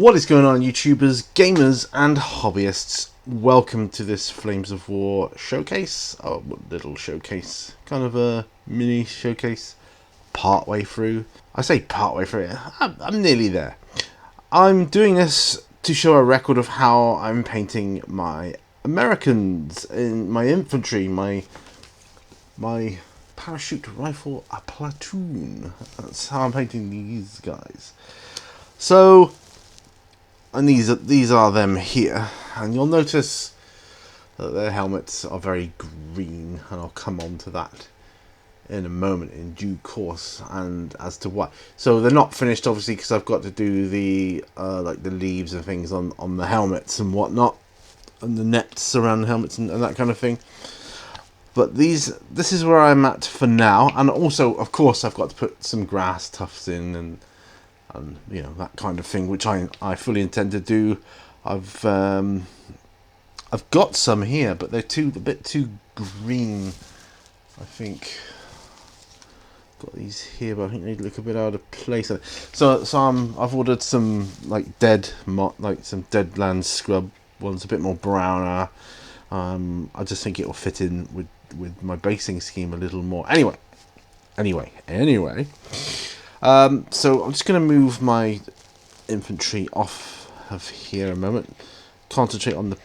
What is going on, YouTubers, gamers, and hobbyists? Welcome to this Flames of War showcase. Oh, little showcase. Kind of a mini showcase. Partway through. I say partway through. I'm nearly there. I'm doing this to show a record of how I'm painting my Americans in my infantry, my parachute rifle, a platoon. That's how I'm painting these guys. So, and these are them here, and you'll notice that their helmets are very green, and I'll come on to that in a moment in due course, and as to why. So they're not finished, obviously, because I've got to do the like the leaves and things on the helmets and whatnot, and the nets around the helmets and that kind of thing. But this is where I'm at for now, and also, of course, I've got to put some grass tufts in and you know, that kind of thing, which I fully intend to do. I've got some here, but they're a bit too green. I think got these here, but I think they look a bit out of place. So I've ordered some like some dead land scrub ones, a bit more browner. I just think it will fit in with my basing scheme a little more. Anyway. So I'm just going to move my infantry off of here a moment. Concentrate on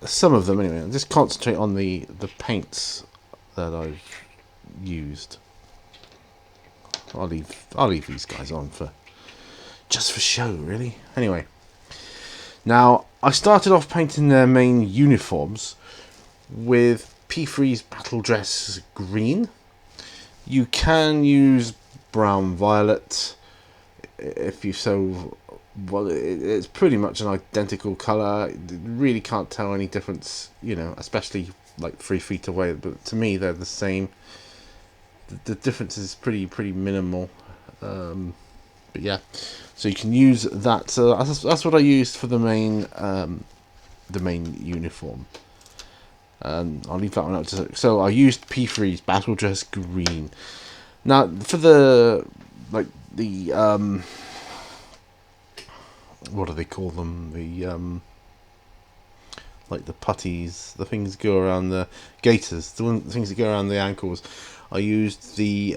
some of them anyway. Just concentrate on the paints that I've used. I'll leave these guys on just for show, really. Anyway, now I started off painting their main uniforms with P3's battle dress green. You can use brown violet if you so. Well, it's pretty much an identical colour. You really can't tell any difference, you know, especially like 3 feet away. But to me, they're the same. The difference is pretty minimal. But yeah, so you can use that. So that's what I used for the main uniform. I'll leave that one out. So I used P3's battle dress green. Now for the what do they call them? The like the putties, the things that go around the gaiters, the things that go around the ankles. I used the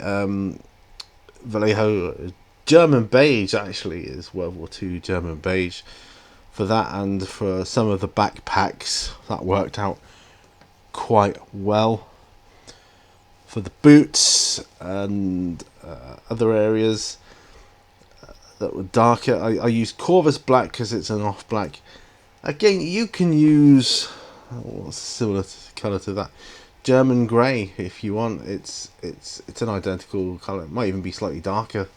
Vallejo German beige. Actually, is World War II German beige for that, and for some of the backpacks that worked out quite well. For the boots and other areas that were darker, I used Corvus black because it's an off black. Again, you can use what's a similar colour to that, German grey if you want. It's an identical colour. It might even be slightly darker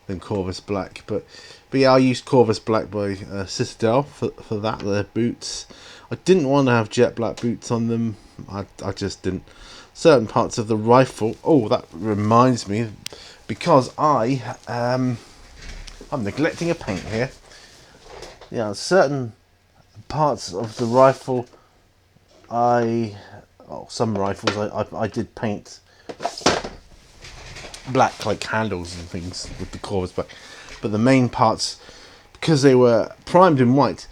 than Corvus black, but yeah, I used Corvus black by Citadel for that. Their boots. I didn't want to have jet black boots on them. I just didn't. Certain parts of the rifle. Oh, that reminds me, because I'm neglecting a paint here. Yeah, certain parts of the rifle, some rifles I did paint black, like handles and things with the Corvus black, but the main parts, because they were primed in white,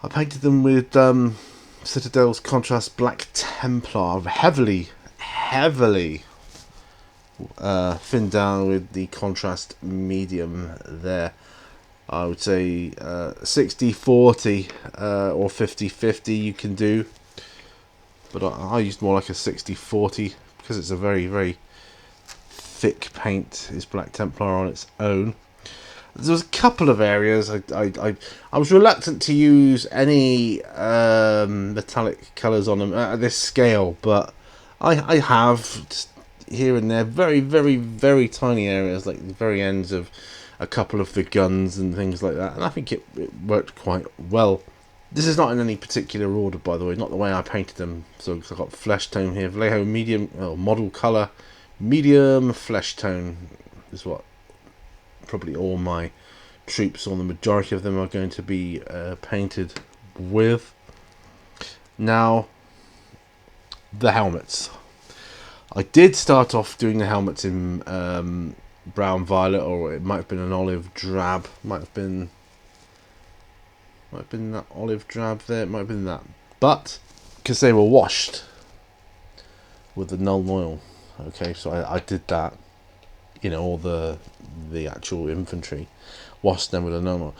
I painted them with Citadel's contrast black Templar, heavily thinned down with the contrast medium there. I would say 60-40 or 50-50 you can do, but I used more like a 60-40 because it's a very thick paint. Is black Templar on its own. There was a couple of areas I was reluctant to use any metallic colours on them at this scale, but I have just here and there very tiny areas, like the very ends of a couple of the guns and things like that, and I think it worked quite well. This is not in any particular order, by the way, not the way I painted them. So I've got flesh tone here, Vallejo medium, model colour, medium flesh tone is what probably all my troops, or the majority of them, are going to be painted with. Now, the helmets. I did start off doing the helmets in brown violet, or it might have been an olive drab, might have been Might have been that olive drab there. It might have been that. But, because they were washed with the Null oil. Okay, so I did that. You know, all the actual infantry. Washed them with a Null oil.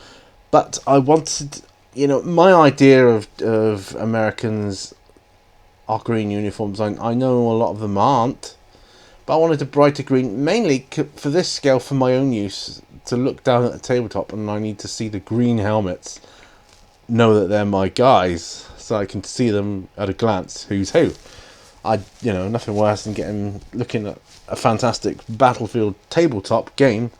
But I wanted, you know, my idea of Americans' are green uniforms. I know a lot of them aren't. But I wanted a brighter green, mainly for this scale, for my own use, to look down at the tabletop and I need to see the green helmets, know that they're my guys, so I can see them at a glance, who's who. You know, nothing worse than looking at a fantastic Battlefield tabletop game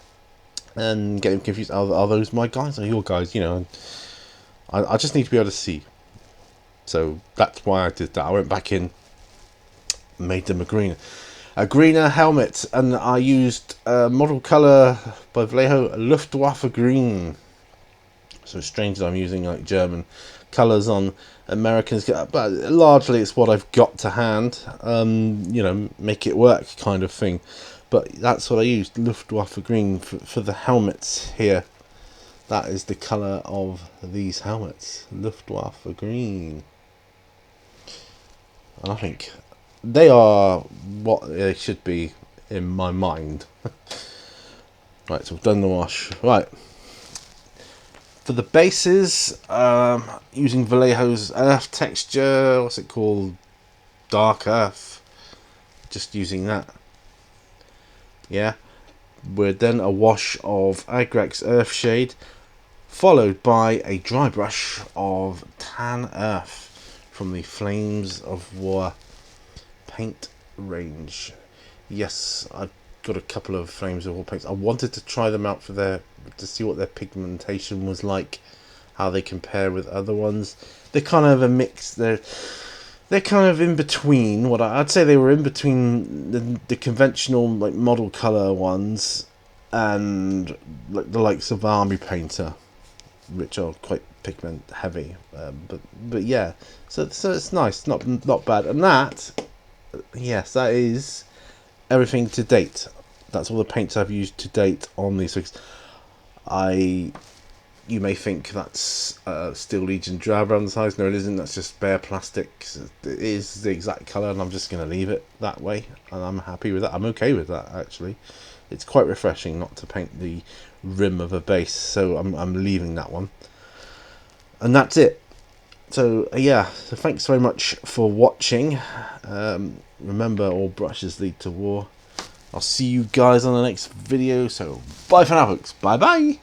and getting confused. Are those my guys? Are your guys? You know, I just need to be able to see. So that's why I did that. I went back in, made them a greener helmet, and I used model colour by Vallejo, Luftwaffe green. So strange that I'm using like German colours on Americans, but largely it's what I've got to hand. You know, make it work kind of thing. But that's what I used, Luftwaffe green for the helmets here. That is the colour of these helmets, Luftwaffe green. And I think they are what they should be in my mind. Right, so I've done the wash. Right. For the bases, using Vallejo's earth texture, what's it called? Dark earth. Just using that. Yeah. We're then a wash of Agrex earth shade, followed by a dry brush of tan earth from the Flames of War paint range. Yes, I've got a couple of Flames of War paints. I wanted to try them out to see what their pigmentation was like, how they compare with other ones. They're kind of a mix. They're kind of in between. I'd say they were in between the conventional like model color ones and like the likes of Army Painter, which are quite pigment heavy. But yeah, so it's nice, not bad. And that, yes, that is everything to date. That's all the paints I've used to date on these things. You may think that's Steel Legion drab around the size. No, it isn't. That's just bare plastic. It is the exact colour, and I'm just going to leave it that way. And I'm happy with that. I'm okay with that, actually. It's quite refreshing not to paint the rim of a base, so I'm leaving that one. And that's it. So yeah, so thanks very much for watching. Remember, all brushes lead to war. I'll see you guys on the next video, so bye for now folks, bye bye!